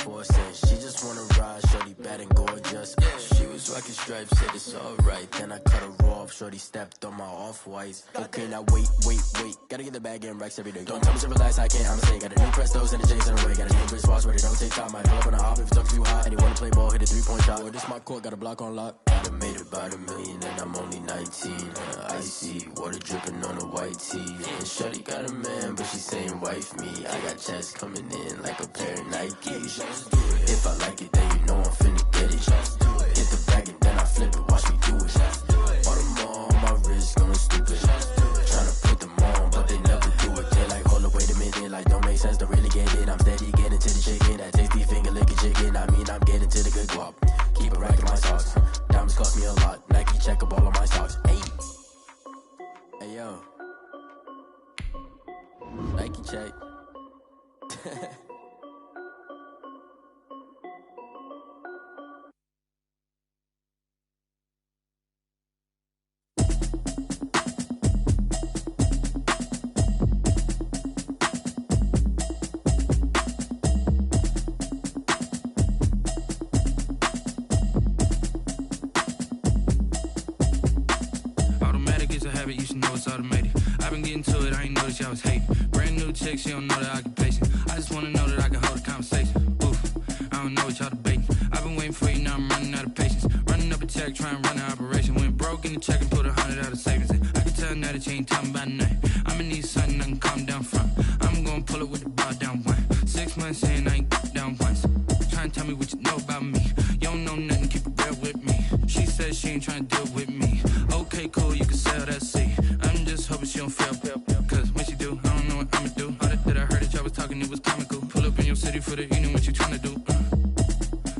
forcing. She just wanna ride, shorty bad and gorgeous. She was rocking stripes, said it's alright. Then I cut her off, shorty stepped on my off-whites. Okay, now wait. Gotta get the bag and racks every day. Don't tell me to relax, I can't, I'ma say. Got a new Prestos and the J's in the way. Got a new Chris Foss, but it don't take time. I pull up on the hop if it's up too hot. And you wanna play ball, hit a 3-point shot. Or this my court, got a block on lock. I done made about $1 million and I'm only 19. Icy, water dripping on a white tee. And shorty got a man, but she saying wife me. I got checks coming in like a pair of Nikes. If I like it, then you know I'm finna get it. Hit the bag and then I flip it, watch me do it. All them on my wrist going stupid. Tryna put them on, but they never do it. They like, hold up, wait a minute, like don't make sense, don't really get it. I'm steady getting to the chicken, that tasty finger licking chicken. I mean, I'm getting to the good guap. Keep a rack in my socks. Diamonds cost me a lot. Nike check up all of my socks. Hey yo, Nike check. You should know it's automated. I've been getting to it, I ain't noticed y'all was hating. Brand new chick, she don't know the occupation. I just wanna know that I can hold a conversation. Oof, I don't know what y'all debating. I've been waiting for you, now I'm running out of patience. Running up a check, trying to run an operation. Went broke in the check and put 100 out of savings in. I can tell now that you ain't talking about nothing. I'ma need something I can calm down from. I'm gonna pull it with the bar down one. 6 months in, I ain't down once. Trying to tell me what you know about me. You don't know nothing, keep it real with me. She says she ain't trying to deal with me. Okay, cool, you can sell that seat. I'm just hoping she don't fail. Cause when she do, I don't know what I'ma do. All that I heard that y'all was talking, it was comical. Pull up in your city for the evening, what you tryna do?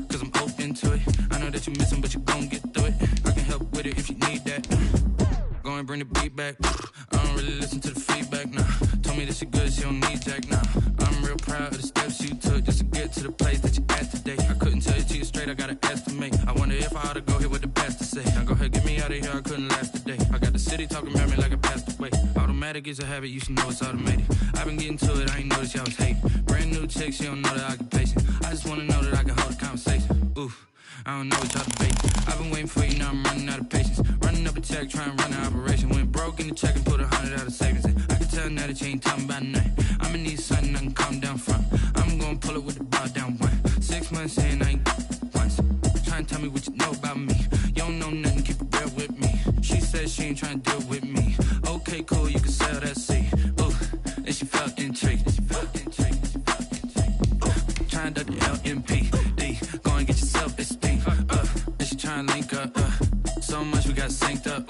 Cause I'm open to it. I know that you missing, but you gon' get through it. I can help with it if you need that. Go and bring the beat back. I don't really listen to the feedback, nah. Told me that she good, she don't need Jack, nah. I'm real proud of the steps you took just to get to the place that you at today. I couldn't tell you to you straight, I gotta estimate. I wonder if I ought to go here with the best to say. Now go ahead, get me out of here, I couldn't last today. I got the city talking about me like I passed away. Automatic is a habit, you should know it's automated. I've been getting to it, I ain't noticed y'all was hating. Brand new chick, she don't know the occupation. I just wanna know that I can hold a conversation. Oof, I don't know what y'all debating. I've been waiting for you, now I'm running out of patience. Running up a check, trying to run an operation. Went broke in the check and put 100 out of savings in. I can tell now that you ain't talking about nothing. I'ma need something I can calm down from. I'm gonna pull it with the bar down one. 6 months in, I ain't once. Trying to tell me what you know about me. You don't know nothing, keep it real with me. She says she ain't trying to deal with me. Okay, cool, you can sell that seat. Ooh, and she felt intrigued. Trying to duck the LMPD. Go and get yourself esteem. And she trying to link up. So much we got synced up.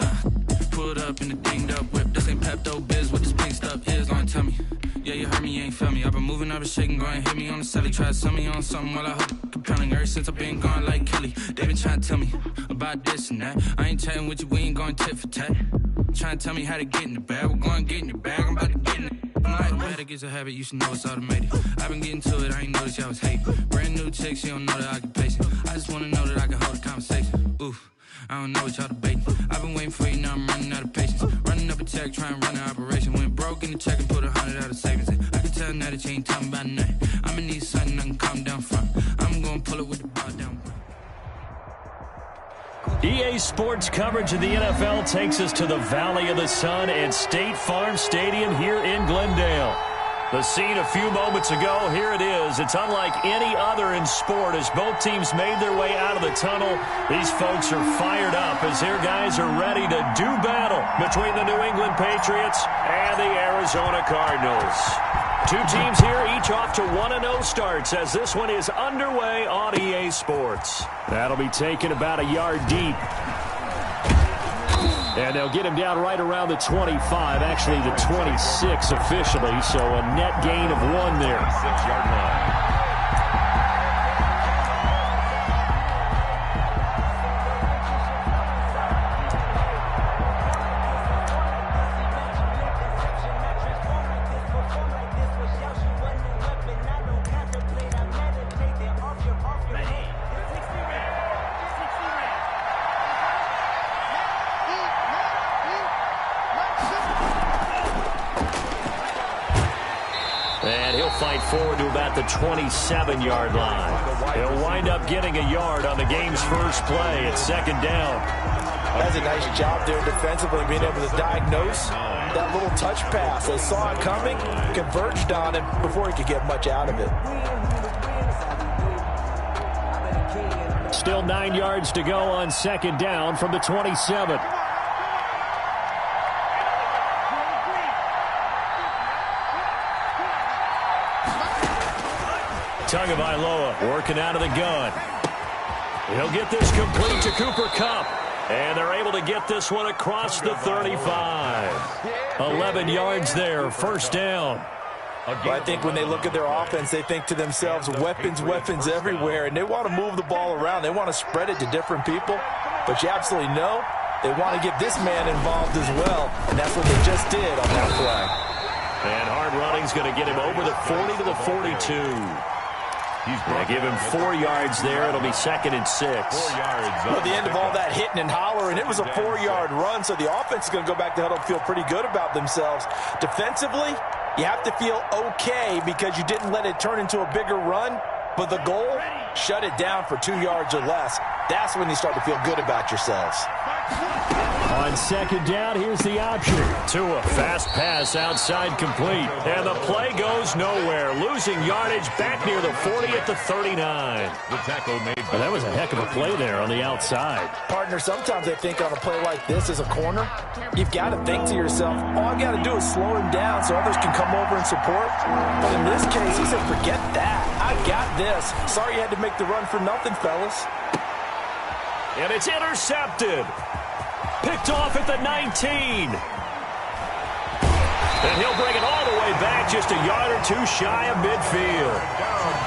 Pulled up in the dinged up whip. This ain't Pepto Biz, what this pink stuff is. Long tell me. Yeah, you heard me, you ain't felt me. I've been moving, I've been shaking, go and hit me on the celly. Try to sell me on something while I hope it compelling. Ever since I've been gone like Kelly, they been trying to tell me about this and that. I ain't chatting with you, we ain't going tit for tat. Trying to tell me how to get in the bag. We're going to get in the bag, I'm about to get in it. Automatic is a habit, you should know it's automated. I've been getting to it, I ain't noticed y'all was hating. Brand new chick, she don't know the occupation. I just wanna know that I can hold a conversation. Oof, I don't know what y'all debating. I've been waiting for you, now I'm running out of patience. Running up a check, trying to run an operation. Went broke in the check and put 100 out of savings in. I can tell now that you ain't talking about nothing. I'ma need something I can calm down from. I'm gonna pull it with the bar down. EA Sports coverage of the NFL takes us to the Valley of the Sun and State Farm Stadium here in Glendale. The scene a few moments ago, here it is. It's unlike any other in sport as both teams made their way out of the tunnel. These folks are fired up as their guys are ready to do battle between the New England Patriots and the Arizona Cardinals. Two teams here, each off to 1-0 starts as this one is underway on EA Sports. That'll be taken about a yard deep. And they'll get him down right around the 25, actually the 26 officially, so a net gain of 1 there. 6-yard line. And he'll fight forward to about the 27-yard line. He'll wind up getting a yard on the game's first play. It's second down. That's a nice job there defensively, being able to diagnose that little touch pass. They saw it coming, converged on him before he could get much out of it. Still 9 yards to go on second down from the 27. Tagovailoa working out of the gun. He'll get this complete to Cooper Kupp. And they're able to get this one across the 35. 11 yards there, first down. But I think when they look at their offense, they think to themselves, weapons, weapons everywhere. And they want to move the ball around. They want to spread it to different people. But you absolutely know they want to get this man involved as well. And that's what they just did on that play. And hard running's going to get him over the 40 to the 42. They give him 4 yards there. It'll be second and 6. 4 yards. Well, at the end of all that hitting and hollering, it was a 4-yard run, so the offense is going to go back to huddle and feel pretty good about themselves. Defensively, you have to feel okay because you didn't let it turn into a bigger run, but the goal, shut it down for 2 yards or less. That's when you start to feel good about yourselves. On second down, here's the option. Tua, fast pass outside complete. And the play goes nowhere. Losing yardage back near the 40 at the 39. The tackle made. Well, that was a heck of a play there on the outside. Partner, sometimes I think on a play like this as a corner, you've got to think to yourself, all I got to do is slow him down so others can come over and support. But in this case, he said, forget that. I got this. Sorry you had to make the run for nothing, fellas. And it's intercepted. Picked off at the 19. And he'll bring it all the way back just a yard or two shy of midfield.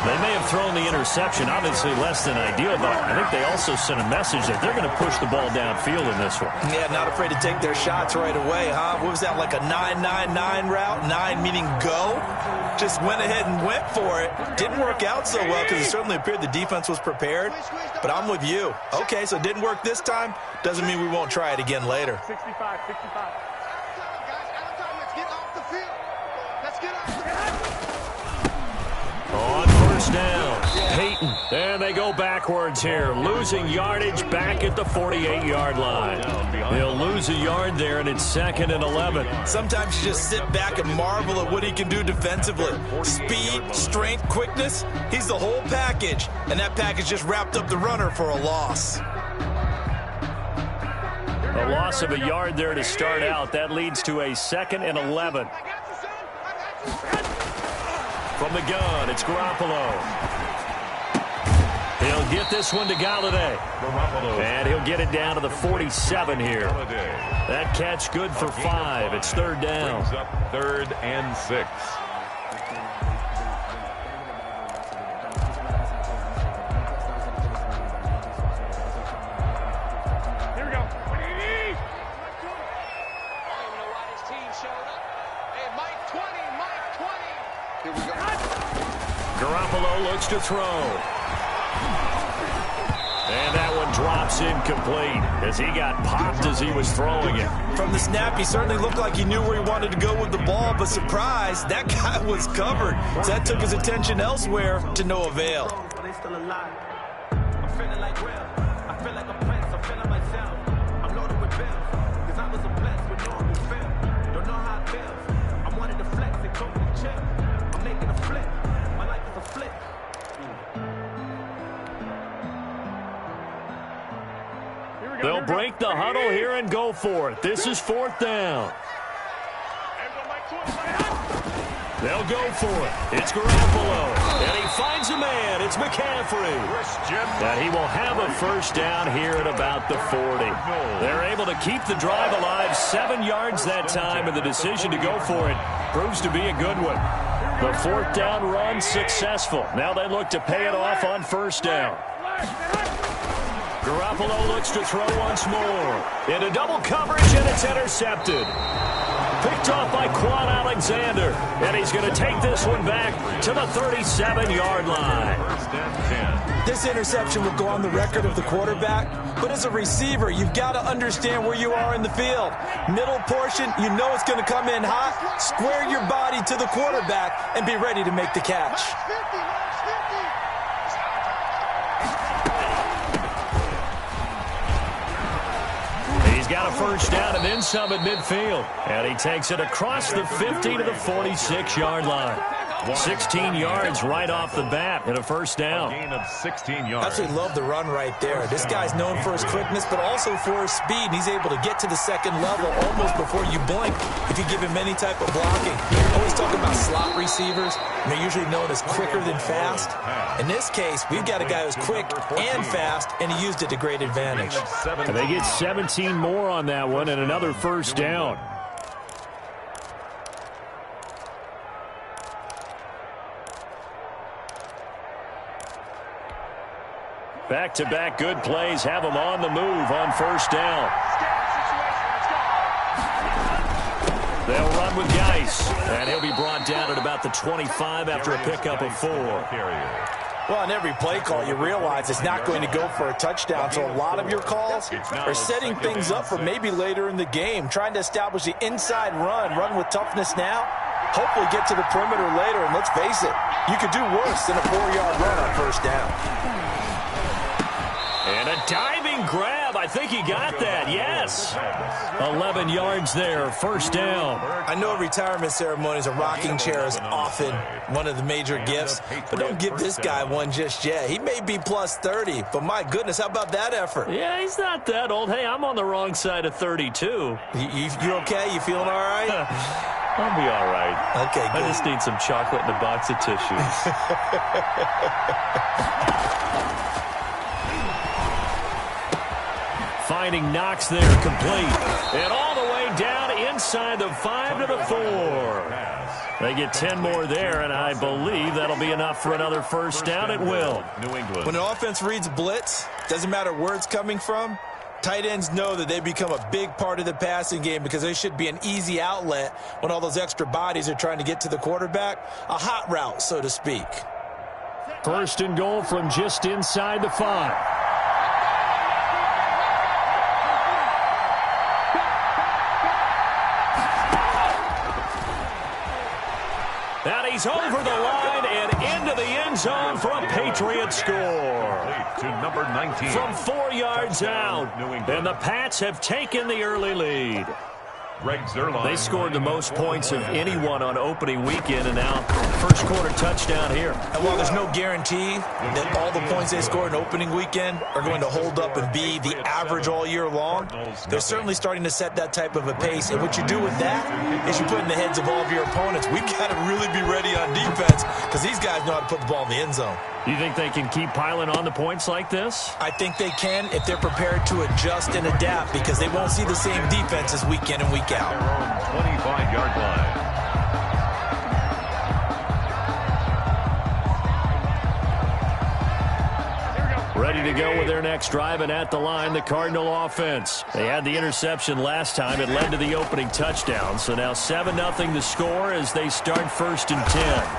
They may have thrown the interception, obviously less than ideal, but I think they also sent a message that they're going to push the ball downfield in this one. Yeah, not afraid to take their shots right away, huh? What was that, like a 9-9-9 route? 9 meaning go? Just went ahead and went for it. Didn't work out so well because it certainly appeared the defense was prepared. But I'm with you. Okay, so it didn't work this time. Doesn't mean we won't try it again later. 65. On first down, Peyton. And they go backwards here, losing yardage back at the 48-yard line. They'll lose a yard there, and it's second and 11. Sometimes you just sit back and marvel at what he can do defensively. Speed, strength, quickness, he's the whole package. And that package just wrapped up the runner for a loss. A loss of a yard there to start out. That leads to a second and 11. From the gun, it's Garoppolo. He'll get this one to Galladay. And he'll get it down to the 47 here. That catch good for 5. It's third down. Brings up 3rd and 6. Here we go. Garoppolo looks to throw. And that one drops incomplete as he got popped as he was throwing it. From the snap, he certainly looked like he knew where he wanted to go with the ball, but surprise, that guy was covered. So that took his attention elsewhere to no avail. They'll break the huddle here and go for it. This is 4th down. They'll go for it. It's Garoppolo. And he finds a man. It's McCaffrey. And he will have a first down here at about the 40. They're able to keep the drive alive. 7 yards that time, and the decision to go for it proves to be a good one. The 4th down run successful. Now they look to pay it off on first down. Garoppolo looks to throw once more. Into double coverage, and it's intercepted. Picked off by Quan Alexander. And he's going to take this one back to the 37-yard line. This This interception will go on the record of the quarterback, but as a receiver, you've got to understand where you are in the field. Middle portion, you know it's going to come in hot. Square your body to the quarterback and be ready to make the catch. He's got a first down and then some at midfield. And he takes it across the 50 to the 46-yard line. 16 yards right off the bat and a first down. A gain of 16 yards. Absolutely love the run right there. This guy's known for his quickness, but also for his speed. And he's able to get to the second level almost before you blink if you give him any type of blocking. Always talking about slot receivers, and they're usually known as quicker than fast. In this case, we've got a guy who's quick and fast, and he used it to great advantage. And they get 17 more on that one and another first down. Back-to-back good plays have him on the move on first down. They'll run with Geis, and he'll be brought down at about the 25 after a pickup of 4. Well, on every play call, you realize it's not going to go for a touchdown, so a lot of your calls are setting things up for maybe later in the game, trying to establish the inside run with toughness now, hopefully get to the perimeter later, and let's face it, you could do worse than a 4-yard run on first down. And a diving grab. I think he got that. Yes. 11 yards there. First down. I know retirement ceremonies, a rocking chair is often one of the major gifts, but don't give this guy one just yet. He may be plus 30, but my goodness, how about that effort? Yeah, he's not that old. Hey, I'm on the wrong side of 32. You okay? You feeling all right? I'll be all right. Okay, good. I just need some chocolate and a box of tissues. Finding Knox there, complete. And all the way down inside the 5 to the 4. They get 10 more there, and I believe that'll be enough for another first down at will. New England. When an offense reads blitz, doesn't matter where it's coming from, tight ends know that they become a big part of the passing game because they should be an easy outlet when all those extra bodies are trying to get to the quarterback. A hot route, so to speak. First and goal from just inside the 5. And he's over the line and into the end zone for a Patriot score. To number 19. From 4 yards out. And the Pats have taken the early lead. They scored the most points of anyone on opening weekend, and now first quarter touchdown here. And while there's no guarantee that all the points they scored in opening weekend are going to hold up and be the average all year long, they're certainly starting to set that type of a pace. And what you do with that is you put in the heads of all of your opponents, we've got to really be ready on defense because these guys know how to put the ball in the end zone. You think they can keep piling on the points like this? I think they can if they're prepared to adjust and adapt because they won't see the same defenses week in and week out. Their own 25-yard line. Ready to go with their next drive, and at the line, the Cardinal offense. They had the interception last time. It led to the opening touchdown. So now 7-0 the score as they start first and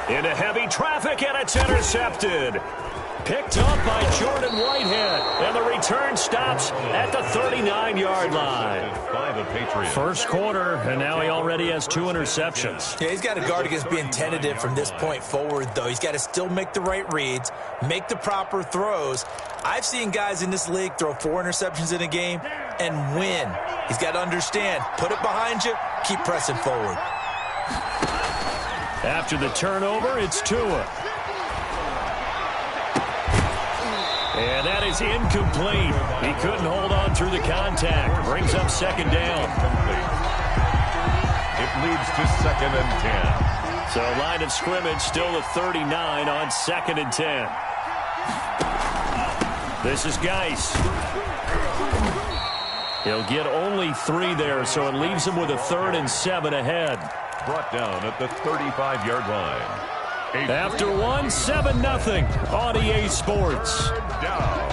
10. Into heavy traffic, and it's intercepted. Picked up by Jordan Whitehead, and the return stops at the 39-yard line. By the Patriots. First quarter, and now he already has 2 interceptions. Yeah, he's got to guard against being tentative from this point forward, though. He's got to still make the right reads, make the proper throws. I've seen guys in this league throw 4 interceptions in a game and win. He's got to understand, put it behind you, keep pressing forward. After the turnover, it's Tua. And that is incomplete. He couldn't hold on through the contact. Brings up second down. It leads to 2nd and 10. So line of scrimmage still the 39 on 2nd and 10. This is Geis. He'll get only 3 there, so it leaves him with a 3rd and 7 ahead. Brought down at the 35-yard line. After 1, 7-0 on EA Sports. Down.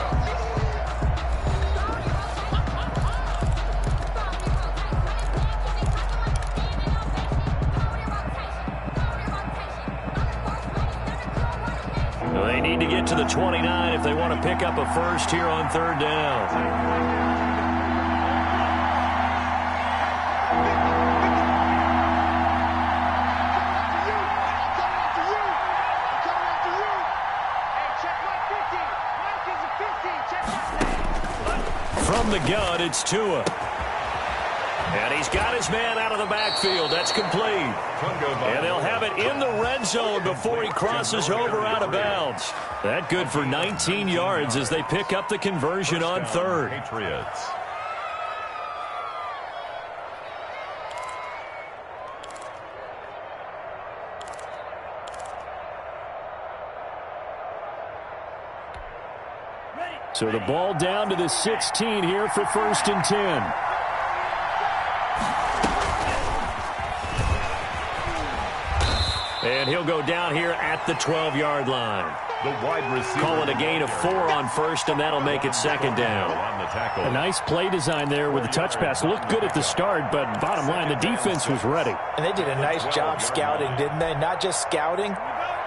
They need to get to the the 29 if they want to pick up a first here on third down. From the gun, it's Tua. And he's got his man out of the backfield. That's complete. And they'll have it in the red zone before he crosses over out of bounds. That good for 19 yards as they pick up the conversion on third. Patriots. So the ball down to the 16 here for 1st and 10. And he'll go down here at the 12-yard line. The wide receiver. Call it a gain of 4 on first, and that'll make it 2nd down. A nice play design there with the touch pass. Looked good at the start, but bottom line, the defense was ready. And they did a nice job scouting, didn't they? Not just scouting,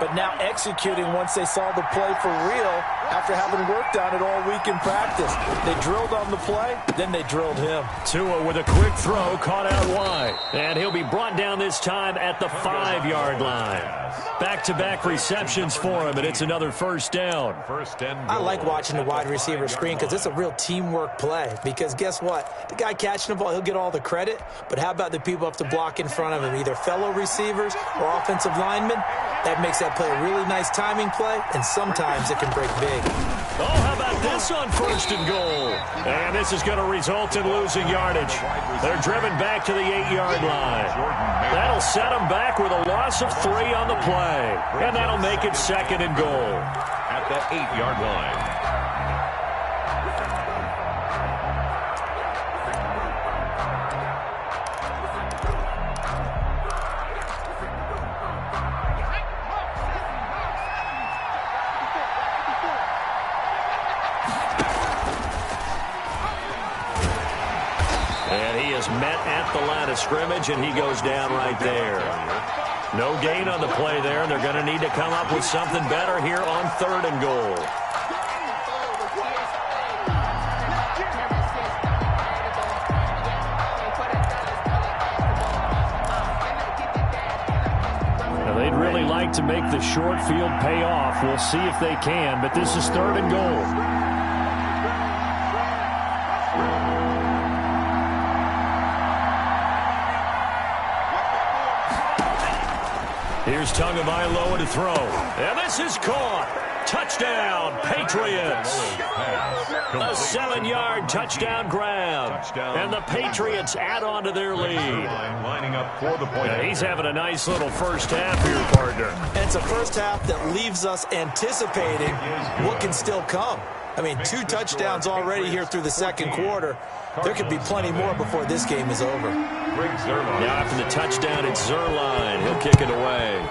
but now executing once they saw the play for real after having worked on it all week in practice. They drilled on the play, then they drilled him. Tua with a quick throw, caught out wide. And he'll be brought down this time at the 5-yard line. Back-to-back receptions for him, and it's another first down. I like watching the wide receiver screen because it's a real teamwork play. Because guess what? The guy catching the ball, he'll get all the credit. But how about the people up to block in front of him, either fellow receivers or offensive linemen? That makes that play a really nice timing play, and sometimes it can break big. Oh, how about this on 1st and goal? And this is going to result in losing yardage. They're driven back to the 8-yard line. That'll set them back with a loss of 3 on the play. And that'll make it 2nd and goal. At the 8-yard line. Met at the line of scrimmage, and he goes down right there. No gain on the play there, and they're going to need to come up with something better here on 3rd and goal. Now, they'd really like to make the short field pay off. We'll see if they can, but this is 3rd and goal. Here's Tagovailoa to throw. And this is caught. Touchdown, Patriots. A 7-yard touchdown grab. And the Patriots add on to their lead. Lining up for the point. He's having a nice little first half here, partner. And it's a first half that leaves us anticipating what can still come. I mean, 2 touchdowns already here through the 2nd quarter. There could be plenty more before this game is over. Now after the touchdown, it's Zerline. He'll kick it away.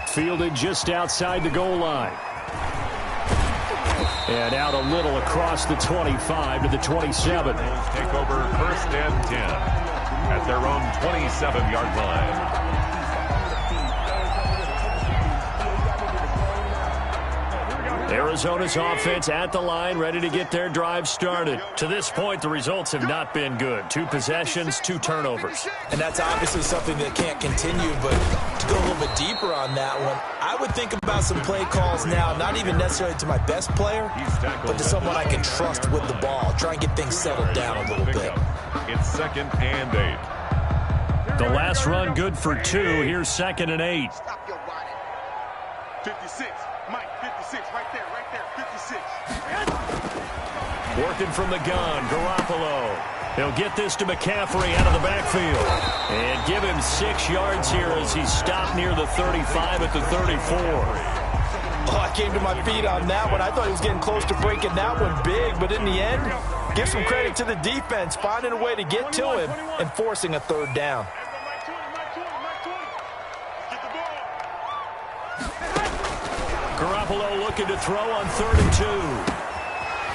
Fielded just outside the goal line. And out a little across the 25 to the 27. Take over 1st and 10 at their own 27-yard line. Arizona's offense at the line, ready to get their drive started. To this point, the results have not been good. 2 possessions, 2 turnovers. And that's obviously something that can't continue, but to go a little bit deeper on that one, I would think about some play calls now, not even necessarily to my best player, but to someone I can trust with the ball. Try and get things settled down a little bit. It's 2nd and 8. The last run good for 2. Here's 2nd and 8. 56. Mike, 56, right there, 56. Working from the gun, Garoppolo. He'll get this to McCaffrey out of the backfield. And give him 6 yards here as he's stopped near the 35 at the 34. Oh, I came to my feet on that one. I thought he was getting close to breaking that one big, but in the end, give some credit to the defense, finding a way to get to him and forcing a 3rd down. Garoppolo looking to throw on 3rd and 2.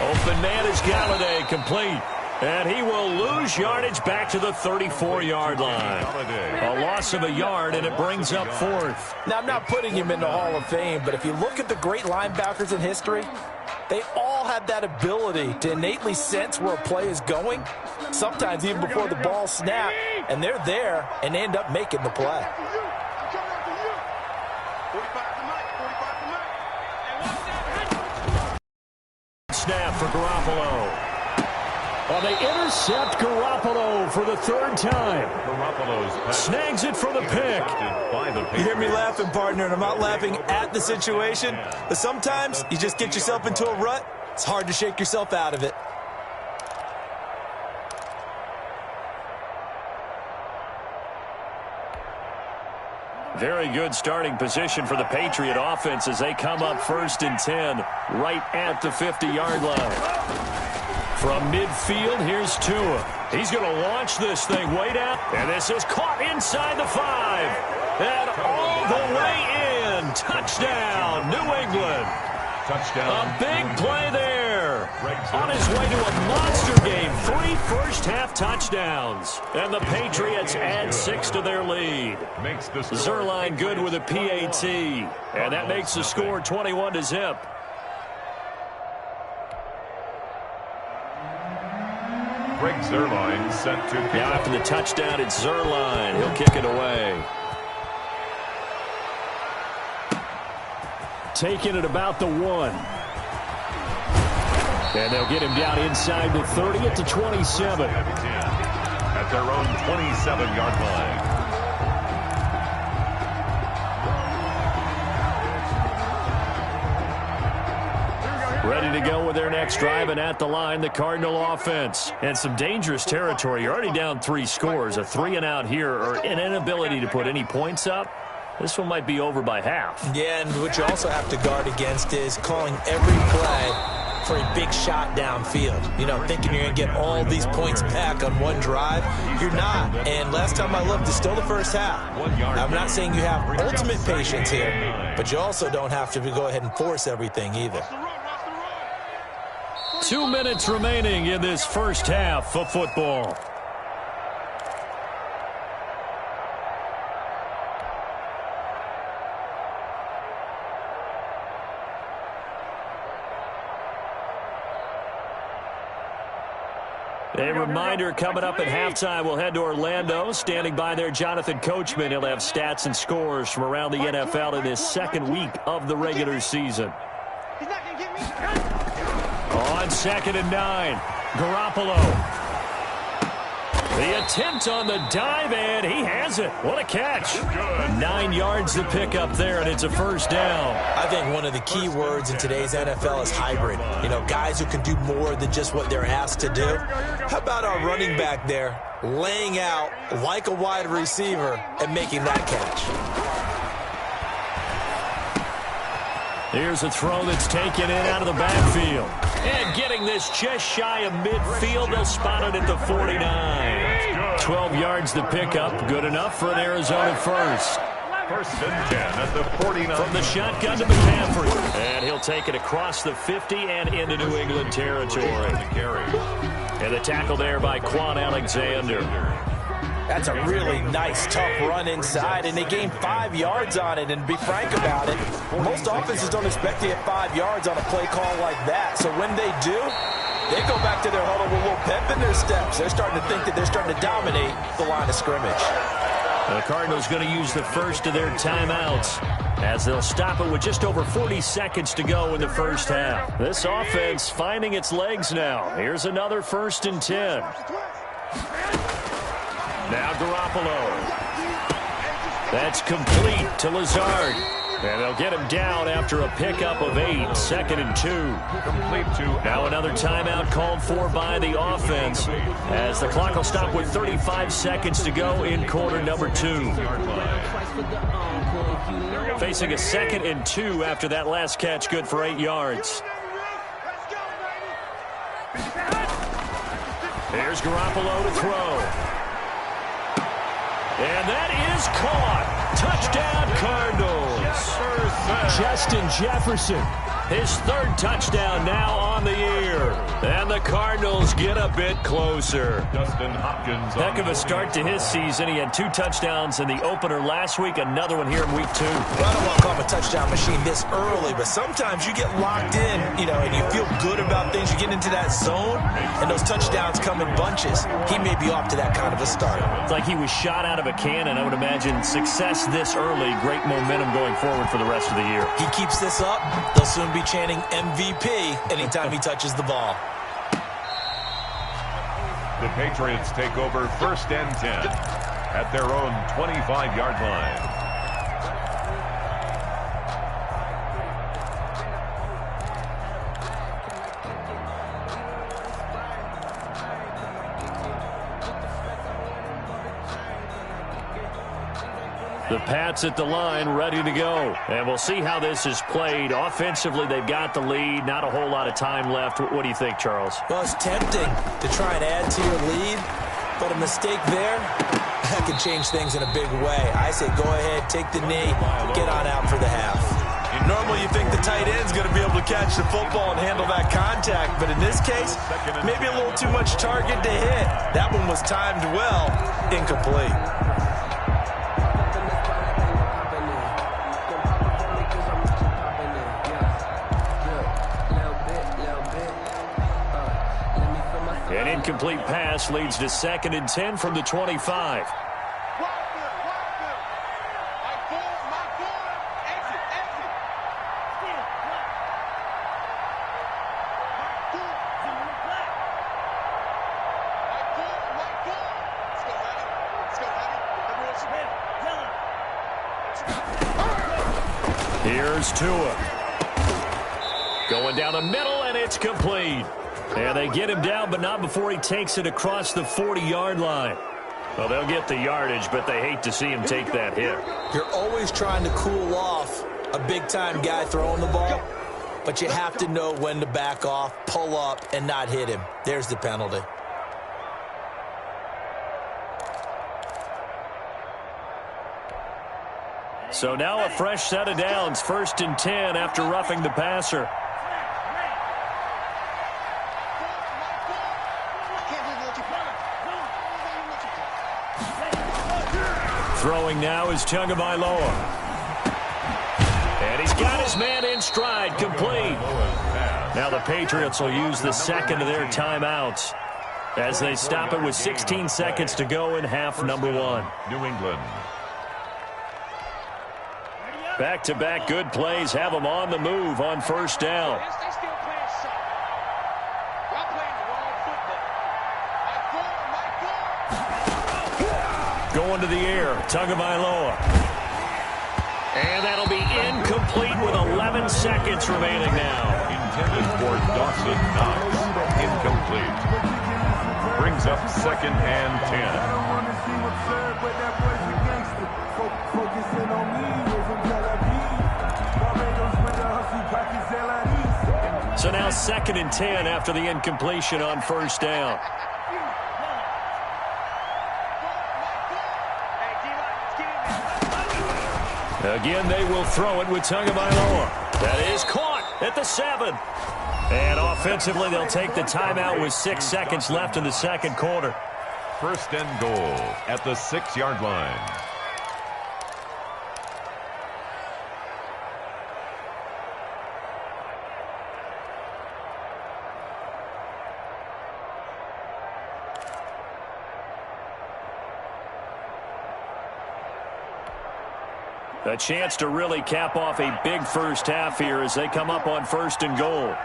Open man is Galladay, complete. And he will lose yardage back to the 34-yard line. A loss of a yard, and it brings up fourth. Now, I'm not putting him in the Hall of Fame, but if you look at the great linebackers in history, they all have that ability to innately sense where a play is going, sometimes even before the ball snaps, and they're there and end up making the play. Snap for Garoppolo. Well, they intercept Garoppolo for the third time. Snags it for the pick. You hear me laughing, partner, and I'm not laughing at the situation, but sometimes you just get yourself into a rut. It's hard to shake yourself out of it. Very good starting position for the Patriot offense as they come up 1st and 10 right at the 50-yard line. From midfield, here's Tua. He's going to launch this thing way down. And this is caught inside the 5. And all the way in. Touchdown, New England. Touchdown. A big play there. On his way to a monster game. 3 first-half touchdowns. And the Patriots add 6 to their lead. Zerline good with a PAT. And that makes the score 21-0. Greg Zerline sent to kick. Now after the touchdown, it's Zerline. He'll kick it away. Taking it about the 1. And they'll get him down inside the 30 at the 27. At their own 27-yard line. Ready to go with their next drive, and at the line, the Cardinal offense. And some dangerous territory. You're already down 3 scores. A 3-and-out here, or an inability to put any points up. This one might be over by half. Yeah, and what you also have to guard against is calling every play for a big shot downfield. You know, thinking you're going to get all these points back on one drive. You're not. And last time I looked, it's still the first half. I'm not saying you have ultimate patience here, but you also don't have to go ahead and force everything either. 2 minutes remaining in this first half of football. A reminder, coming up at halftime, we'll head to Orlando. Standing by there, Jonathan Coachman. He'll have stats and scores from around the NFL in his second week of the regular season. On 2nd and 9, Garoppolo. The attempt on the dive, and he has it. What a catch. 9 yards to pick up there, and it's a first down. I think one of the key words in today's NFL is hybrid. You know, guys who can do more than just what they're asked to do. How about our running back there laying out like a wide receiver and making that catch? Here's a throw that's taken in out of the backfield. And getting this just shy of midfield. They'll spot it at the 49. 12 yards to pick up. Good enough for an Arizona first. 1st and 10 at the 49. From the shotgun to McCaffrey. And he'll take it across the 50 and into New England territory. And the tackle there by Quan Alexander. That's a really nice, tough run inside, and they gained 5 yards on it. And to be frank about it, most offenses don't expect to get 5 yards on a play call like that. So when they do, they go back to their huddle with a little pep in their steps. They're starting to think that they're starting to dominate the line of scrimmage. The Cardinals going to use the first of their timeouts as they'll stop it with just over 40 seconds to go in the first half. This offense finding its legs now. Here's another 1st and 10. Now Garoppolo. That's complete to Lazard. And they'll get him down after a pickup of 8. 2nd and 2. Complete to now another timeout called for by the offense as the clock will stop with 35 seconds to go in quarter number 2. Facing a 2nd and 2 after that last catch, good for 8 yards. Here's Garoppolo to throw. And that is caught. Touchdown, Cardinals. Justin Jefferson His third touchdown now on the year. And the Cardinals get a bit closer. Dustin Hopkins. Heck of a start to his season. He had 2 touchdowns in the opener last week, another one here in week 2. Well, I don't want to call him a touchdown machine this early, but sometimes you get locked in, and you feel good about things. You get into that zone, and those touchdowns come in bunches. He may be off to that kind of a start. It's like he was shot out of a cannon. I would imagine success this early, great momentum going forward for the rest of the year. He keeps this up, they'll soon be chanting MVP anytime he touches the ball. The Patriots take over 1st and 10 at their own 25-yard line. The Pats at the line, ready to go. And we'll see how this is played. Offensively, they've got the lead. Not a whole lot of time left. What do you think, Charles? Well, it's tempting to try and add to your lead, but a mistake there, that can change things in a big way. I say go ahead, take the knee, get on out for the half. Normally you think the tight end's going to be able to catch the football and handle that contact, but in this case, maybe a little too much target to hit. That one was timed well, incomplete. An incomplete pass leads to 2nd and 10 from the 25. Here's Tua. Going down the middle, and it's complete. And they get him down, but not before he takes it across the 40-yard line. Well, they'll get the yardage, but they hate to see him take that hit. You're always trying to cool off a big-time guy throwing the ball, but you have to know when to back off, pull up, and not hit him. There's the penalty. So now a fresh set of downs, 1st and 10 after roughing the passer. Throwing now is Tagovailoa. And he's got his man in stride, complete. Now the Patriots will use the 2nd of their timeouts as they stop it with 16 seconds to go in half number 1. New England. Back-to-back good plays have them on the move on 1st down. Going to the air, Tagovailoa. And that'll be incomplete with 11 seconds remaining now. Intended for Dawson Knox. Incomplete. Brings up 2nd and 10. So now 2nd and 10 after the incompletion on 1st down. Again, they will throw it with Tagovailoa. That is caught at the 7. And offensively, they'll take the timeout with 6 seconds left in the 2nd quarter. 1st and goal at the 6-yard line. A chance to really cap off a big first half here as they come up on 1st and goal.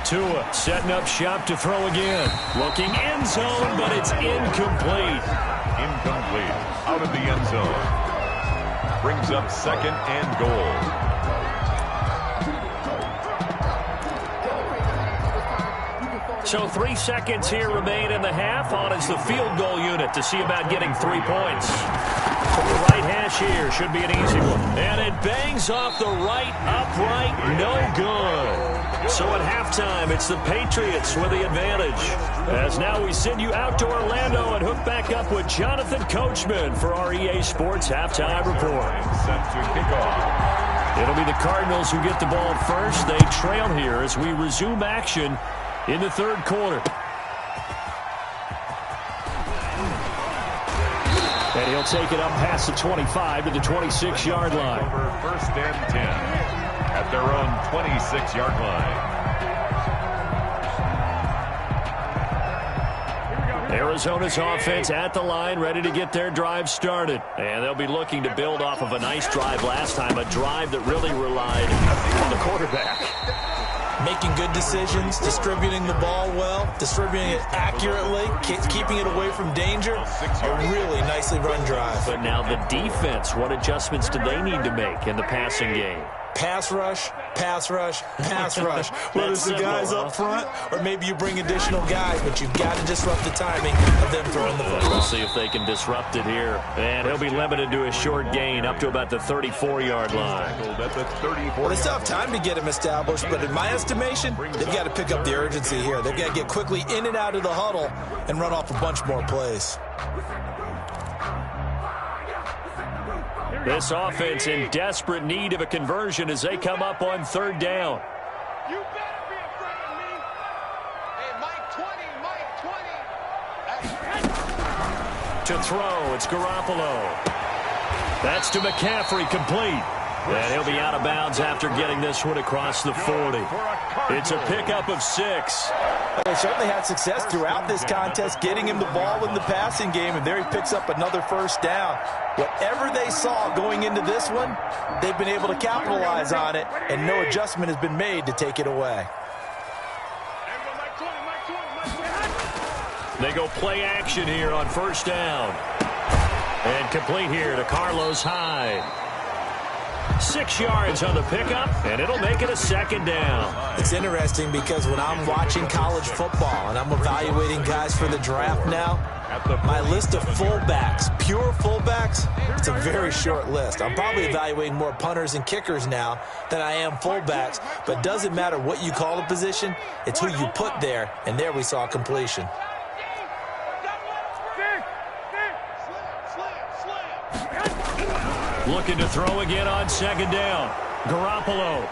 Tua setting up shop to throw again. Looking end zone, but it's incomplete. Incomplete. Out of the end zone. Brings up 2nd and goal. So 3 seconds here remain in the half. On is the field goal unit to see about getting 3 points. So the right hash here. Should be an easy one. And it bangs off the right upright. No good. So at halftime, it's the Patriots with the advantage. As now we send you out to Orlando and hook back up with Jonathan Coachman for our EA Sports Halftime Report. Set to kick off. It'll be the Cardinals who get the ball first. They trail here as we resume action in the third quarter. And he'll take it up past the 25 to the 26-yard line. Over 1st and 10 at their own 26-yard line. Arizona's offense at the line, ready to get their drive started. And they'll be looking to build off of a nice drive last time, a drive that really relied on the quarterback. Making good decisions, distributing the ball well, distributing it accurately, keeping it away from danger. A really nicely run drive. But now the defense, what adjustments do they need to make in the passing game? Pass rush, pass rush, pass rush. Whether it's the guys up front or maybe you bring additional guys, but you've got to disrupt the timing of them throwing the football. We'll see if they can disrupt it here. And he'll be limited to a short gain up to about the 34-yard line. Well, they still have time to get him established, but in my estimation, they've got to pick up the urgency here. They've got to get quickly in and out of the huddle and run off a bunch more plays. This offense in desperate need of a conversion as they come up on third down. You better be afraid of me. Hey, Mike 20, Mike 20. To throw, it's Garoppolo. That's to McCaffrey, complete. And he'll be out of bounds after getting this one across the 40. It's a pickup of 6. They certainly had success throughout this contest, getting him the ball in the passing game, and there he picks up another first down. Whatever they saw going into this one, they've been able to capitalize on it, and no adjustment has been made to take it away. They go play action here on first down. And complete here to Carlos Hyde. 6 yards on the pickup, and it'll make it a second down. It's interesting because when I'm watching college football and I'm evaluating guys for the draft now, my list of fullbacks, pure fullbacks, it's a very short list. I'm probably evaluating more punters and kickers now than I am fullbacks, but it doesn't matter what you call a position, it's who you put there, and there we saw completion. Looking to throw again on second down. Garoppolo.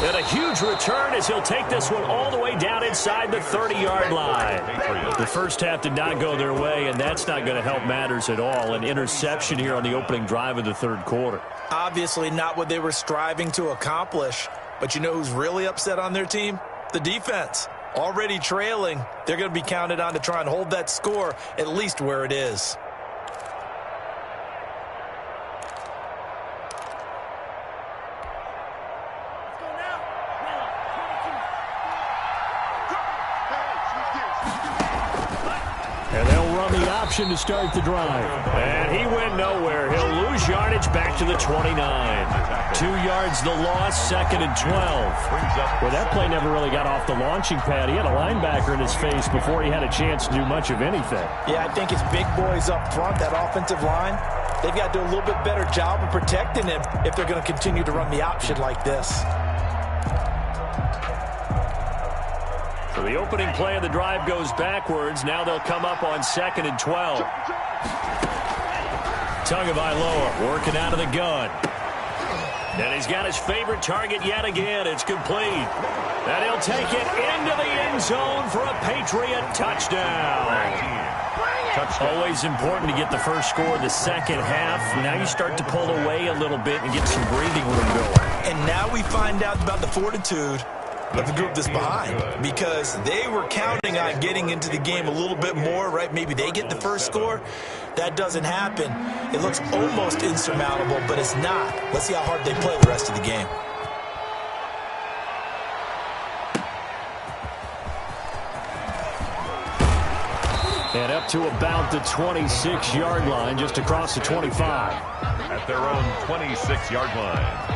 And a huge return as he'll take this one all the way down inside the 30-yard line. The first half did not go their way, and that's not going to help matters at all. An interception here on the opening drive of the third quarter. Obviously not what they were striving to accomplish, but you know who's really upset on their team? The defense. Already trailing, they're going to be counted on to try and hold that score at least where it is. To start the drive. And he went nowhere. He'll lose yardage back to the 29. 2 yards the loss, 2nd and 12. Well, that play never really got off the launching pad. He had a linebacker in his face before he had a chance to do much of anything. Yeah, I think it's big boys up front, that offensive line. They've got to do a little bit better job of protecting him if they're going to continue to run the option like this. So the opening play of the drive goes backwards. Now they'll come up on 2nd and 12. Tagovailoa working out of the gun. And he's got his favorite target yet again. It's complete. And he'll take it into the end zone for a Patriot touchdown. Always important to get the first score of the second half. Now you start to pull away a little bit and get some breathing room going. And now we find out about the fortitude of the group that's behind, because they were counting on getting into the game a little bit more, right? Maybe they get the first score. That doesn't happen. It looks almost insurmountable, but it's not. Let's see how hard they play the rest of the game. And up to about the 26-yard line, just across the 25. At their own 26-yard line.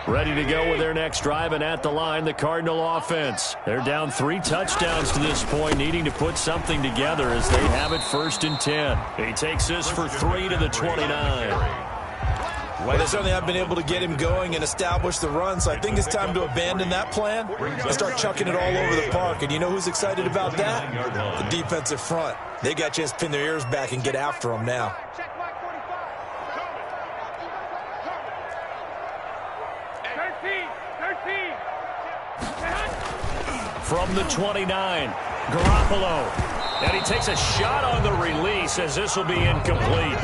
Ready to go with their next drive, and at the line, the Cardinal offense. They're down 3 touchdowns to this point, needing to put something together as they have it 1st and 10. He takes this for 3 to the 29. Well, they certainly have been able to get him going and establish the run, so I think it's time to abandon that plan and start chucking it all over the park. And you know who's excited about that? The defensive front. They got a chance to pin their ears back and get after him now. Check mark 45. 13. From the 29, Garoppolo. And he takes a shot on the release as this will be incomplete.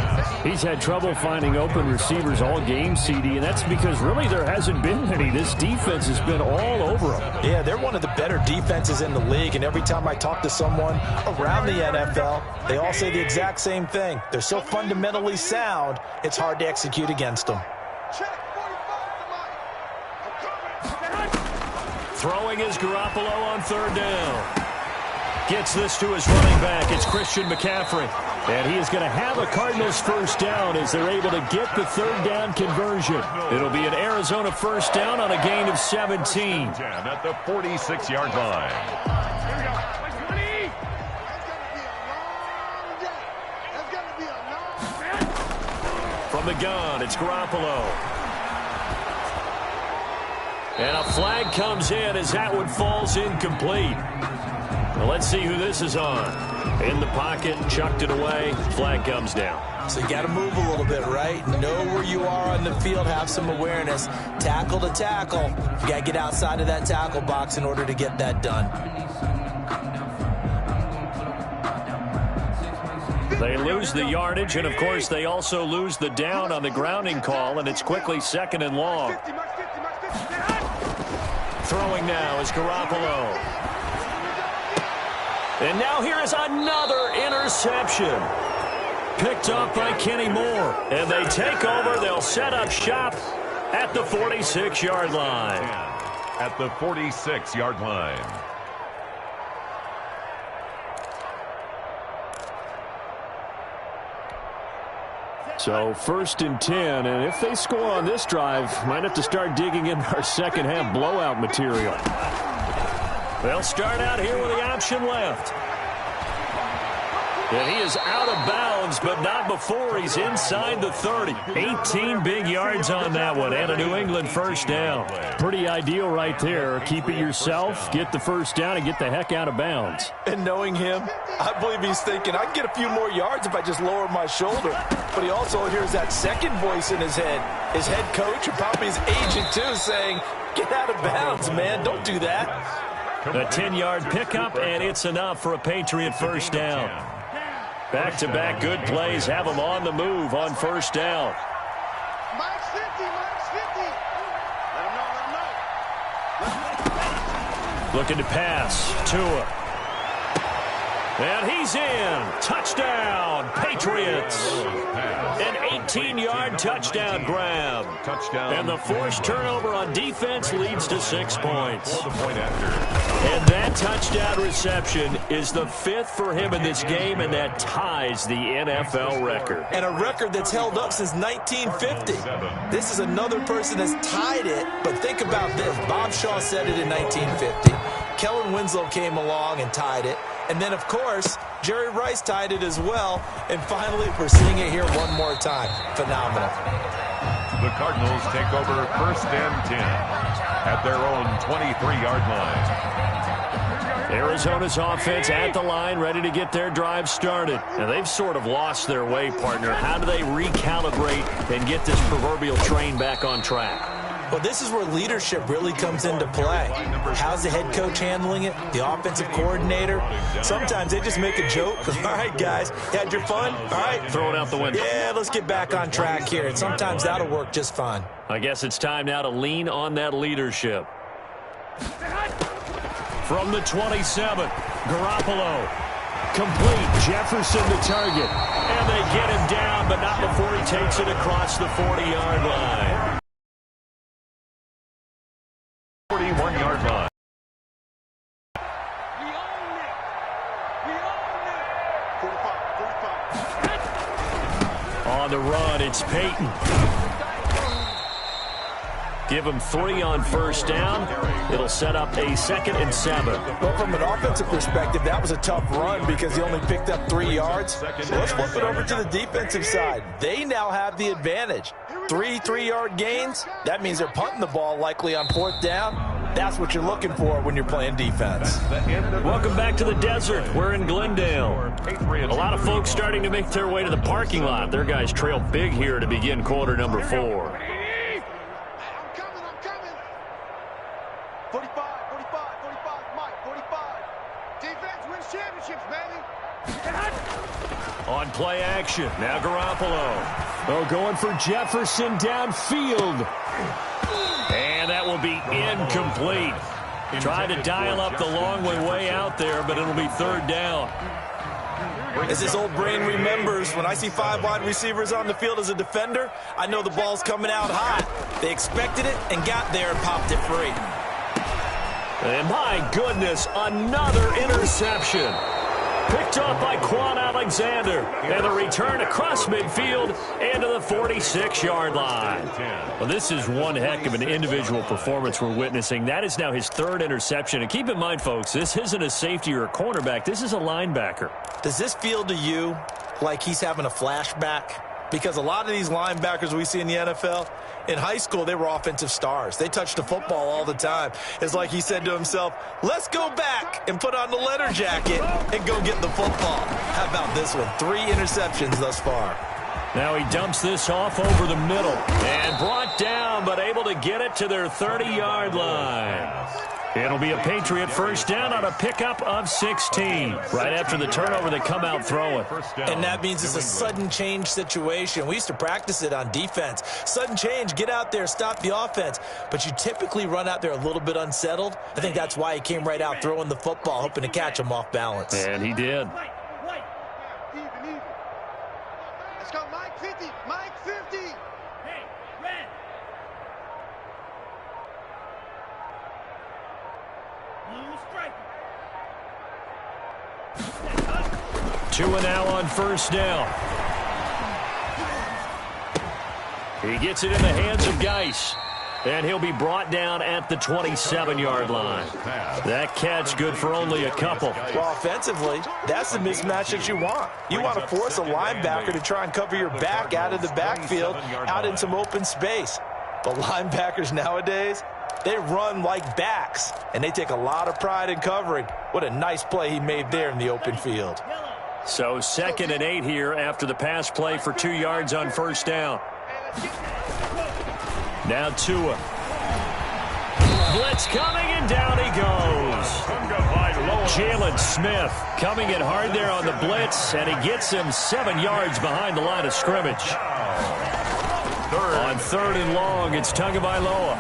He's had trouble finding open receivers all game, CD, and that's because really there hasn't been any. This defense has been all over them. Yeah, they're one of the better defenses in the league, and every time I talk to someone around the NFL, they all say the exact same thing. They're so fundamentally sound, it's hard to execute against them. Throwing is Garoppolo on 3rd down. Gets this to his running back. It's Christian McCaffrey. And he is going to have a Cardinals 1st down as they're able to get the 3rd down conversion. It'll be an Arizona 1st down on a gain of 17. At the 46-yard line. Here we go. 20. From the gun, it's Garoppolo. And a flag comes in as that one falls incomplete. Well, let's see who this is on. In the pocket, chucked it away, flag comes down. So you got to move a little bit, right? Know where you are on the field, have some awareness. Tackle to tackle. You got to get outside of that tackle box in order to get that done. They lose the yardage, and of course they also lose the down on the grounding call, and it's quickly 2nd and long. Throwing now is Garoppolo. And now here is another interception. Picked up by Kenny Moore. And they take over. They'll set up shop at the 46-yard line. At the 46-yard line. So 1st and 10, and if they score on this drive, might have to start digging in our second half blowout material. They'll start out here with the option left. And he is out of bounds, but not before he's inside the 30. 18 big yards on that one, and a New England 1st down. Pretty ideal right there. Keep it yourself, get the 1st down, and get the heck out of bounds. And knowing him, I believe he's thinking, I can get a few more yards if I just lower my shoulder. But he also hears that second voice in his head. His head coach, or probably his agent too, saying, get out of bounds, man. Don't do that. A 10-yard pickup, and it's enough for a Patriot 1st down. Back-to-back good plays have them on the move on 1st down. Mike's 50. Let him know. Looking to pass. Tua. And he's in. Touchdown, Patriots. An 18-yard touchdown grab. And the forced turnover on defense leads to 6 points. And that touchdown reception is the 5th for him in this game, and that ties the NFL record. And a record that's held up since 1950. This is another person that's tied it, but think about this. Bob Shaw said it in 1950. Kellen Winslow came along and tied it. And then, of course, Jerry Rice tied it as well. And finally, we're seeing it here one more time. Phenomenal. The Cardinals take over 1st and 10 at their own 23-yard line. Arizona's offense at the line, ready to get their drive started. And they've sort of lost their way, partner. How do they recalibrate and get this proverbial train back on track? Well, this is where leadership really comes into play. How's the head coach handling it? The offensive coordinator? Sometimes they just make a joke. All right, guys, you had your fun? All right. Throw it out the window. Yeah, let's get back on track here. And sometimes that'll work just fine. I guess it's time now to lean on that leadership. From the 27, Garoppolo. Complete. Jefferson the target. And they get him down, but not before he takes it across the 40-yard line. 41-yard line. We own it. 45. 45. 45. On the run, it's Peyton. Give him 3 on first down. It'll set up a 2nd and 7. Well, from an offensive perspective, that was a tough run because he only picked up 3 yards. Let's flip it over to the defensive side. They now have the advantage. 3 3-yard gains. That means they're punting the ball likely on 4th down. That's what you're looking for when you're playing defense. Welcome back to the desert. We're in Glendale. A lot of folks starting to make their way to the parking lot. Their guys trail big here to begin quarter number 4. I'm coming. 45, Mike, 45. Defense wins championships, baby. On play action, now Garoppolo. Oh, going for Jefferson downfield. And that will be incomplete. Trying to dial up the long way out there, but it'll be 3rd down. As this old brain remembers, when I see 5 wide receivers on the field as a defender, I know the ball's coming out hot. They expected it and got there and popped it free. And my goodness, another interception. Picked off by Quan Alexander. And a return across midfield into the 46-yard line. Well, this is one heck of an individual performance we're witnessing. That is now his 3rd interception. And keep in mind, folks, this isn't a safety or a cornerback. This is a linebacker. Does this feel to you like he's having a flashback? Because a lot of these linebackers we see in the NFL, in high school, they were offensive stars. They touched the football all the time. It's like he said to himself, let's go back and put on the leather jacket and go get the football. How about this one? 3 interceptions thus far. Now he dumps this off over the middle and brought down, but able to get it to their 30-yard line. It'll be a Patriot first down on a pickup of 16. Right after the turnover, they come out throwing. And that means it's a sudden change situation. We used to practice it on defense. Sudden change, get out there, stop the offense. But you typically run out there a little bit unsettled. I think that's why he came right out throwing the football, hoping to catch him off balance. And he did. Even. Let's go, Mike 50. Mike 50. Hey, red. Blue striker. 2 and now on first down. He gets it in the hands of Geis. And he'll be brought down at the 27-yard line. That catch good for only a couple. Well, offensively, that's the mismatch that you want. You want to force a linebacker to try and cover your back out of the backfield, out in some open space. But linebackers nowadays, they run like backs, and they take a lot of pride in covering. What a nice play he made there in the open field. So 2nd and 8 here after the pass play for 2 yards on first down. Now Tua. Blitz coming, and down he goes. Jalen Smith coming in hard there on the blitz, and he gets him 7 yards behind the line of scrimmage. On 3rd and long, it's Tagovailoa.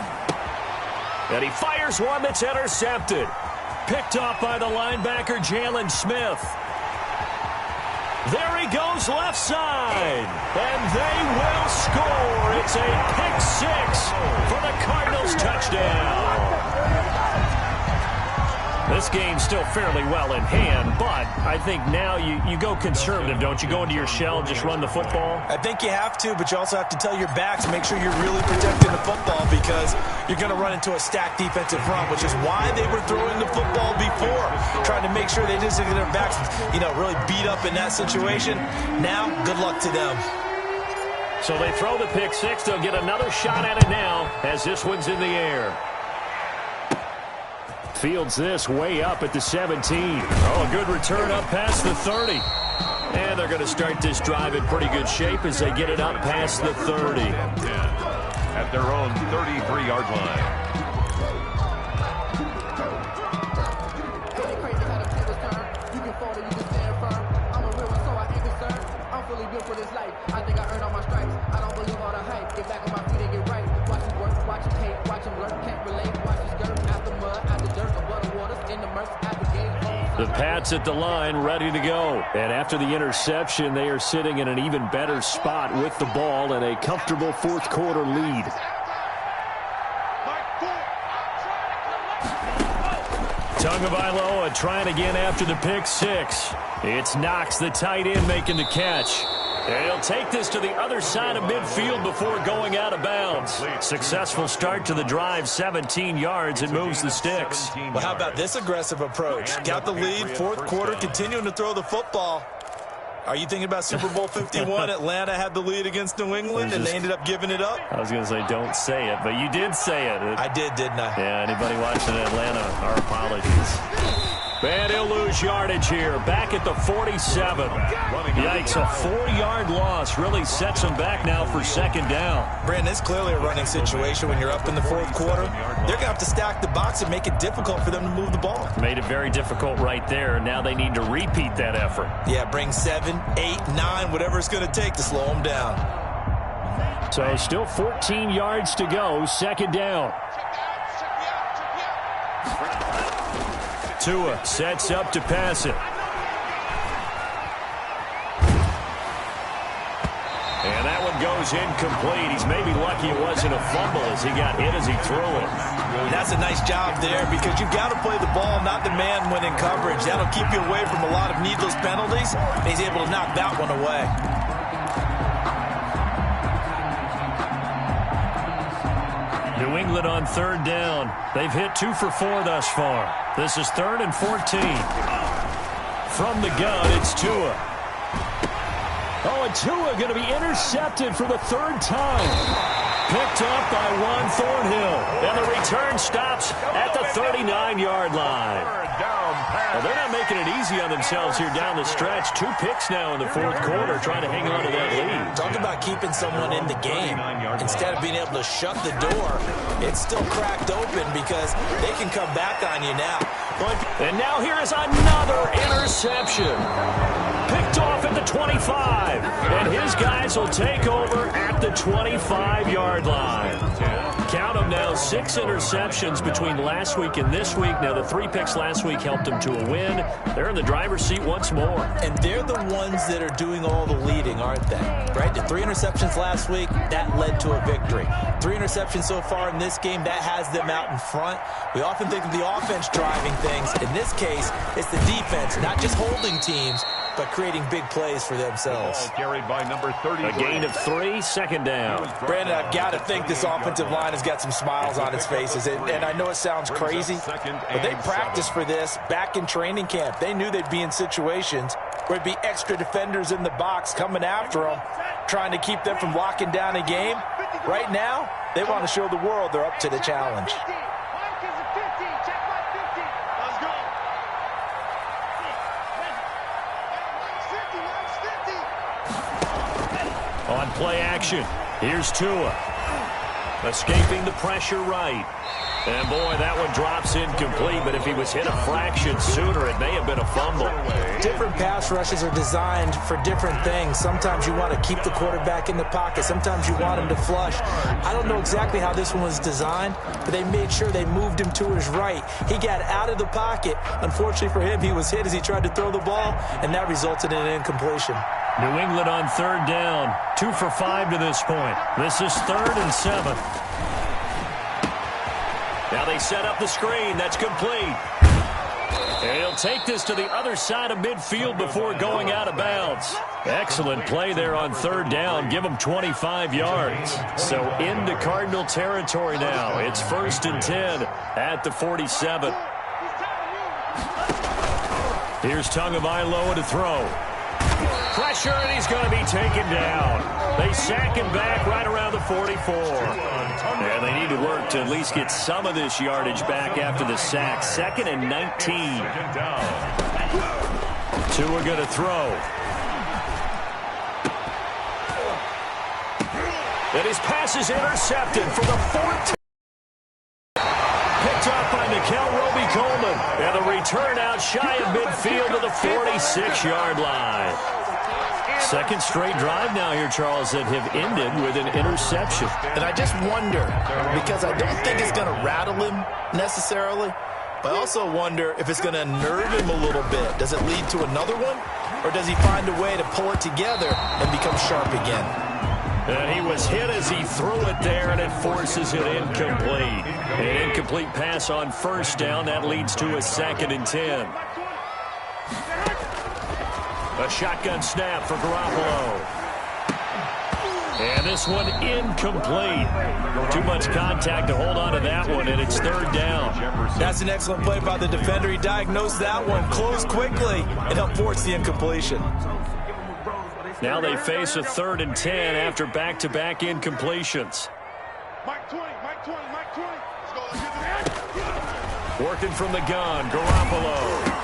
And he fires one that's intercepted. Picked off by the linebacker, Jalen Smith. There he goes left side. And they will score. It's a pick 6 for the Cardinals touchdown. This game's still fairly well in hand, but I think now you go conservative, don't you? Go into your shell, just run the football? I think you have to, but you also have to tell your backs, make sure you're really protecting the football because you're going to run into a stacked defensive front, which is why they were throwing the football before, trying to make sure they didn't get their backs, really beat up in that situation. Now, good luck to them. So they throw the pick 6. They'll get another shot at it now as this one's in the air. Fields this way up at the 17. Oh, a good return up past the 30. And they're going to start this drive in pretty good shape as they get it up past the 30. At their own 33-yard line. The Pats at the line, ready to go. And after the interception, they are sitting in an even better spot with the ball and a comfortable fourth quarter lead. Tagovailoa trying again after the pick 6. It's Knox, the tight end, making the catch. And he'll take this to the other side of midfield before going out of bounds. Successful start to the drive, 17 yards, and moves the sticks. Well, how about this aggressive approach? Got the lead, fourth quarter, continuing to throw the football. Are you thinking about Super Bowl 51? Atlanta had the lead against New England, and they ended up giving it up? I was going to say don't say it, but you did say it. I did, didn't I? Yeah, anybody watching Atlanta, our apologies. And he'll lose yardage here, back at the 47. Yikes, a 4-yard loss really sets him back now for second down. Brandon, it's clearly a running situation when you're up in the fourth quarter. They're going to have to stack the box and make it difficult for them to move the ball. Made it very difficult right there. Now they need to repeat that effort. Yeah, bring 7, 8, 9, whatever it's going to take to slow them down. So still 14 yards to go, second down. Tua sets up to pass it. And that one goes incomplete. He's maybe lucky it wasn't a fumble as he got hit as he threw it. That's a nice job there because you've got to play the ball, not the man when in coverage. That'll keep you away from a lot of needless penalties. He's able to knock that one away. New England on third down. They've hit 2 for 4 thus far. This is 3rd and 14. From the gun, it's Tua. Oh, and Tua going to be intercepted for the 3rd time. Picked up by Juan Thornhill. And the return stops at the 39-yard line. Well, they're not making it easy on themselves here down the stretch. 2 picks now in the fourth quarter trying to hang on to that lead. Talk about keeping someone in the game. Instead of being able to shut the door, it's still cracked open because they can come back on you now. And now here is another interception. Picked off at the 25. And his guys will take over at the 25-yard line. Count them now, 6 interceptions between last week and this week. Now, the 3 picks last week helped them to a win. They're in the driver's seat once more. And they're the ones that are doing all the leading, aren't they? Right? The 3 interceptions last week, that led to a victory. 3 interceptions so far in this game, that has them out in front. We often think of the offense driving things. In this case, it's the defense, not just holding teams, but creating big plays for themselves. Carried by number 30. A gain of 3, second down. Brandon, I've got to think this offensive line has got some smiles on its faces. And I know it sounds crazy, but they practiced for this back in training camp. They knew they'd be in situations where it'd be extra defenders in the box coming after them, trying to keep them from locking down a game. Right now, they want to show the world they're up to the challenge. On play action, here's Tua. Escaping the pressure right. And, boy, that one drops incomplete, but if he was hit a fraction sooner, it may have been a fumble. Different pass rushes are designed for different things. Sometimes you want to keep the quarterback in the pocket. Sometimes you want him to flush. I don't know exactly how this one was designed, but they made sure they moved him to his right. He got out of the pocket. Unfortunately for him, he was hit as he tried to throw the ball, and that resulted in an incompletion. New England on third down, 2 for 5 to this point. This is 3rd and 7. Now they set up the screen. That's complete. And he'll take this to the other side of midfield before going out of bounds. Excellent play there on third down. Give them 25 yards. So into Cardinal territory now. It's 1st and 10 at the 47. Here's Tagovailoa to throw. Pressure, and he's going to be taken down. They sack him back right around the 44. And they need to work to at least get some of this yardage back after the sack. 2nd and 19. Tua going to throw. And his pass is intercepted for the 14th. Picked up by Nikel Roby-Coleman. And the return out shy of midfield to the 46-yard line. Second straight drive now here, Charles, that have ended with an interception. And I just wonder, because I don't think it's going to rattle him necessarily, but I also wonder if it's going to unnerve him a little bit. Does it lead to another one? Or does he find a way to pull it together and become sharp again? And he was hit as he threw it there, and it forces it incomplete. An incomplete pass on first down. That leads to a 2nd and 10. A shotgun snap for Garoppolo. And this one incomplete. Too much contact to hold on to that one, and it's third down. That's an excellent play by the defender. He diagnosed that one, closed quickly, and helped force the incompletion. Now they face a 3rd and 10 after back-to-back incompletions. Mike 20, Mike 20, Mike 20. Working from the gun, Garoppolo.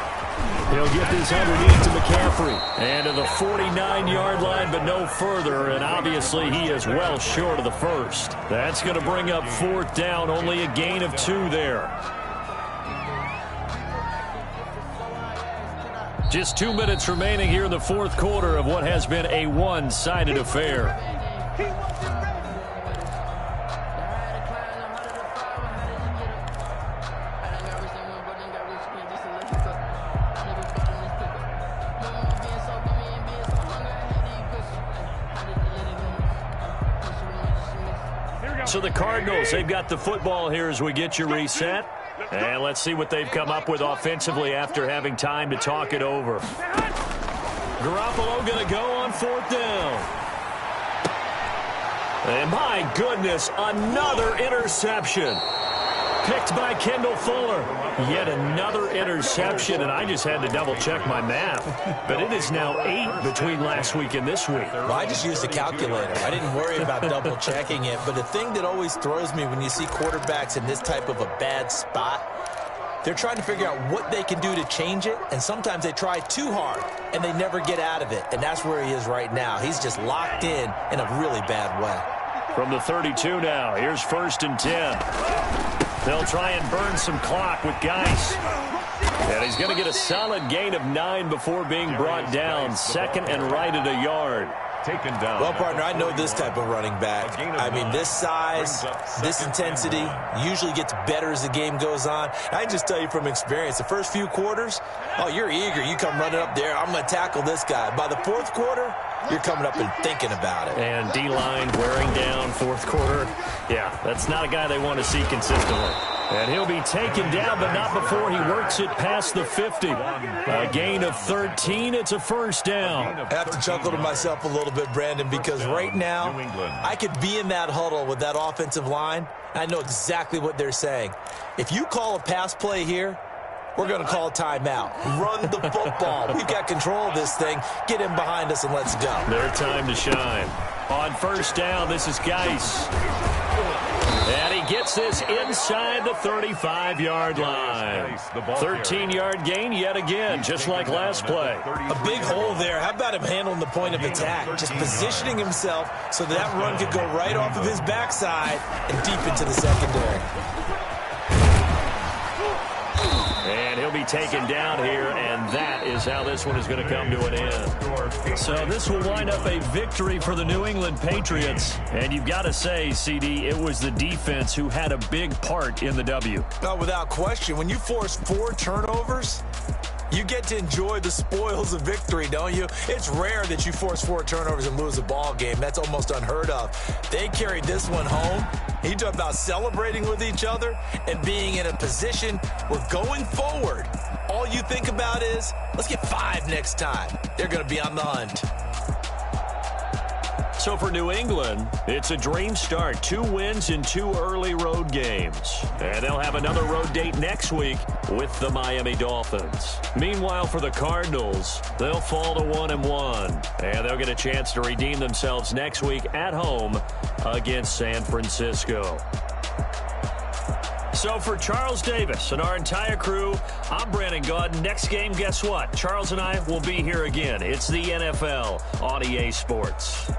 He'll get this underneath to McCaffrey. And to the 49-yard line, but no further. And obviously he is well short of the first. That's going to bring up 4th down. Only a gain of 2 there. Just 2 minutes remaining here in the 4th quarter of what has been a one-sided affair. So the Cardinals, they've got the football here as we get you reset. And let's see what they've come up with offensively after having time to talk it over. Garoppolo going to go on 4th down. And my goodness, another interception. Picked by Kendall Fuller. Yet another interception, and I just had to double-check my math. But it is now 8 between last week and this week. Well, I just used a calculator. I didn't worry about double-checking it. But the thing that always throws me when you see quarterbacks in this type of a bad spot, they're trying to figure out what they can do to change it, and sometimes they try too hard, and they never get out of it. And that's where he is right now. He's just locked in a really bad way. From the 32 now, here's 1st and 10. They'll try and burn some clock with Geis. And he's going to get a solid gain of 9 before being brought down. 2nd and right at a yard. Taken down. Well, partner, I know this type of running back. I mean, this size, this intensity usually gets better as the game goes on. I can just tell you from experience, the first few quarters, oh, you're eager. You come running up there, I'm going to tackle this guy. By the 4th quarter, you're coming up and thinking about it. And D-line wearing down 4th quarter. Yeah, that's not a guy they want to see consistently. And he'll be taken down, but not before he works it past the 50. A gain of 13. It's a 1st down. I have to chuckle to myself a little bit, Brandon, because right now I could be in that huddle with that offensive line. I know exactly what they're saying. If you call a pass play here, we're going to call a timeout. Run the football. We've got control of this thing. Get him behind us and let's go. Their time to shine. On 1st down, this is Geis. And he gets this inside the 35-yard line. 13-yard gain yet again, just like last play. A big hole there. How about him handling the point of attack? Just positioning himself so that run could go right off of his backside and deep into the secondary. And he'll be taken down here, and that is how this one is going to come to an end. So this will wind up a victory for the New England Patriots. And you've got to say, CD, it was the defense who had a big part in the W. No, without question. When you force 4 turnovers, you get to enjoy the spoils of victory, don't you? It's rare that you force 4 turnovers and lose a ball game. That's almost unheard of. They carried this one home. You talk about celebrating with each other and being in a position where going forward, all you think about is, let's get 5 next time. They're going to be on the hunt. So for New England, it's a dream start. 2 wins in 2 early road games. And they'll have another road date next week with the Miami Dolphins. Meanwhile, for the Cardinals, they'll fall to 1-1. And they'll get a chance to redeem themselves next week at home against San Francisco. So for Charles Davis and our entire crew, I'm Brandon Gaudin. Next game, guess what? Charles and I will be here again. It's the NFL on EA Sports.